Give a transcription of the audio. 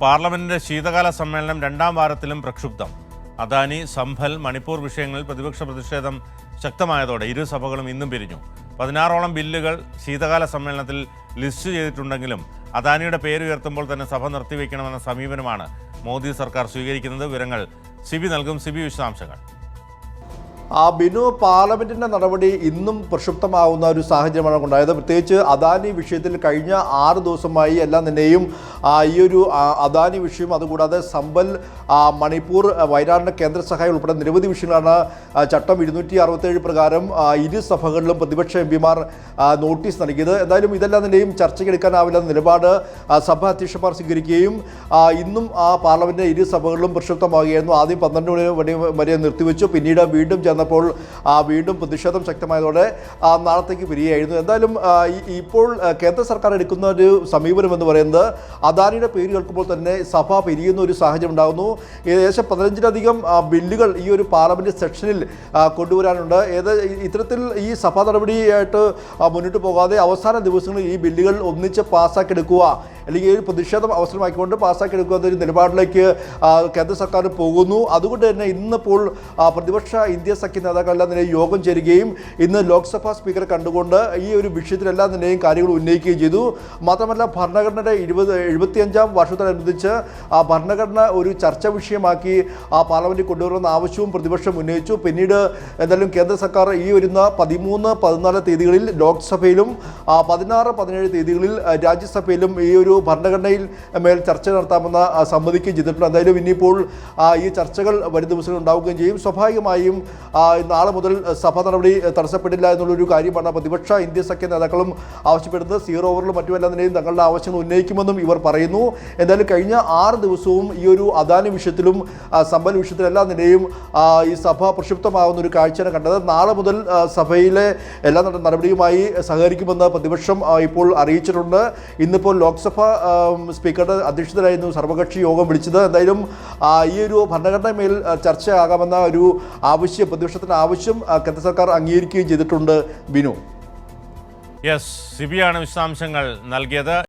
പാർലമെന്റിന്റെ ശീതകാല സമ്മേളനം രണ്ടാം വാരത്തിലും പ്രക്ഷുബ്ധം. അദാനി, സംഭൽ, മണിപ്പൂർ വിഷയങ്ങളിൽ പ്രതിപക്ഷ പ്രതിഷേധം ശക്തമായതോടെ ഇരു സഭകളും ഇന്നും പിരിഞ്ഞു. 16ഓളം ബില്ലുകൾ ശീതകാല സമ്മേളനത്തിൽ ലിസ്റ്റ് ചെയ്തിട്ടുണ്ടെങ്കിലും അദാനിയുടെ പേരുയർത്തുമ്പോൾ തന്നെ സഭ നിർത്തിവെക്കണമെന്ന സമീപനമാണ് മോദി സർക്കാർ സ്വീകരിക്കുന്നത്. വിവരങ്ങൾ സിബി നൽകും. സിബി, വിശദാംശങ്ങൾ. ബിനു, പാർലമെന്റിന്റെ നടപടി ഇന്നും പ്രക്ഷുബ്ധമാവുന്ന ഒരു സാഹചര്യമാണ് ഉണ്ടായത്. പ്രത്യേകിച്ച് അദാനി വിഷയത്തിൽ കഴിഞ്ഞ 6 ദിവസമായി എല്ലാം തന്നെയും ഈ ഒരു അദാനി വിഷയം, അതുകൂടാതെ സമ്പൽ, മണിപ്പൂർ, വയനാടിന്റെ കേന്ദ്ര സഹായം ഉൾപ്പെടെ നിരവധി വിഷയങ്ങളാണ് ചട്ടം 267 പ്രകാരം ഇരു സഭകളിലും പ്രതിപക്ഷ എംപിമാർ നോട്ടീസ് നൽകിയത്. എന്തായാലും ഇതെല്ലാം തന്നെയും ചർച്ചയ്ക്കെടുക്കാനാവില്ല നിലപാട് സഭ അധ്യക്ഷന്മാർ സ്വീകരിക്കുകയും ഇന്നും പാർലമെന്റിന്റെ ഇരു സഭകളിലും പ്രക്ഷുബ്ധമാവുകയായിരുന്നു. ആദ്യം 12 മണി വരെ നിർത്തിവെച്ചു. പിന്നീട് വീണ്ടും പ്പോൾ വീണ്ടും പ്രതിഷേധം ശക്തമായതോടെ നാളത്തേക്ക് പിരിയായിരുന്നു. എന്തായാലും ഇപ്പോൾ കേന്ദ്ര സർക്കാർ എടുക്കുന്ന ഒരു സമീപനം എന്ന് പറയുന്നത് അദാനിയുടെ പേര് കേൾക്കുമ്പോൾ തന്നെ സഭ പിരിയുന്ന ഒരു സാഹചര്യം ഉണ്ടാകുന്നു. ഏകദേശം 15ലധികം ബില്ലുകൾ ഈ ഒരു പാർലമെന്റ് സെഷനിൽ കൊണ്ടുവരാനുണ്ട്. ഇത്തരത്തിൽ ഈ സഭാ നടപടിയായിട്ട് മുന്നോട്ട് പോകാതെ അവസാന ദിവസങ്ങളിൽ ഈ ബില്ലുകൾ ഒന്നിച്ച് പാസ്സാക്കിയെടുക്കുക, അല്ലെങ്കിൽ ഒരു പ്രതിഷേധം അവസരമാക്കിക്കൊണ്ട് പാസ്സാക്കിയെടുക്കുക എന്നൊരു നിലപാടിലേക്ക് കേന്ദ്ര സർക്കാർ പോകുന്നു. അതുകൊണ്ട് തന്നെ ഇന്നിപ്പോൾ പ്രതിപക്ഷ ഇന്ത്യ സഖ്യ നേതാക്കളെല്ലാം തന്നെ യോഗം ചേരുകയും ഇന്ന് ലോക്സഭാ സ്പീക്കറെ കണ്ടുകൊണ്ട് ഈ ഒരു വിഷയത്തിലെല്ലാം തന്നെയും കാര്യങ്ങൾ ഉന്നയിക്കുകയും ചെയ്തു. മാത്രമല്ല, ഭരണഘടനയുടെ 75ാം വർഷത്തോടനുബന്ധിച്ച് ഭരണഘടന ഒരു ചർച്ചാ വിഷയമാക്കി പാർലമെന്റിൽ കൊണ്ടുവരുന്ന ആവശ്യവും പ്രതിപക്ഷം ഉന്നയിച്ചു. പിന്നീട് എന്തായാലും കേന്ദ്ര സർക്കാർ ഈ വരുന്ന 13, 14 തീയതികളിൽ ലോക്സഭയിലും 16, 17 തീയതികളിൽ രാജ്യസഭയിലും ഈ ഒരു ഭരണഘടനയിൽ മേൽ ചർച്ച നടത്താമെന്ന് സമ്മതിക്കുകയും ചെയ്തിട്ടുണ്ട്. എന്തായാലും ഇനിയിപ്പോൾ ഈ ചർച്ചകൾ വരും ദിവസങ്ങൾ ഉണ്ടാവുകയും ചെയ്യും. സ്വാഭാവികമായും നാളെ മുതൽ സഭാ നടപടി തടസ്സപ്പെടില്ല എന്നുള്ളൊരു കാര്യമാണ് പ്രതിപക്ഷ ഇന്ത്യ സഖ്യ നേതാക്കളും ആവശ്യപ്പെടുന്നത്. 0 ഓവറിലും മറ്റുമെല്ലാം തന്നെയും തങ്ങളുടെ ആവശ്യങ്ങൾ ഉന്നയിക്കുമെന്നും ഇവർ പറയുന്നു. എന്തായാലും കഴിഞ്ഞ 6 ദിവസവും ഈ ഒരു അദാനി വിഷയത്തിലും സമ്പൽ വിഷയത്തിലെല്ലാം തന്നെയും ഈ സഭ പ്രക്ഷുബ്ധമാകുന്ന ഒരു കാഴ്ചയാണ് കണ്ടത്. നാളെ മുതൽ സഭയിലെ എല്ലാ നടപടിയുമായി സഹകരിക്കുമെന്ന് പ്രതിപക്ഷം ഇപ്പോൾ അറിയിച്ചിട്ടുണ്ട്. ഇന്നിപ്പോൾ ലോക്സഭ സ്പീക്കറുടെ അധ്യക്ഷതയിലായിരുന്നു സർവകക്ഷി യോഗം വിളിച്ചത്. എന്തായാലും ഈ ഒരു ഭരണഘടന മേൽ ചർച്ചയാകാമെന്ന ഒരു ആവശ്യം, പ്രതിപക്ഷത്തിൻ്റെ ആവശ്യം കേന്ദ്ര സർക്കാർ അംഗീകരിക്കുകയും ചെയ്തിട്ടുണ്ട്. ബിനു. യെസ്, സിബിയാണ് വിശദാംശങ്ങൾ നൽകിയത്.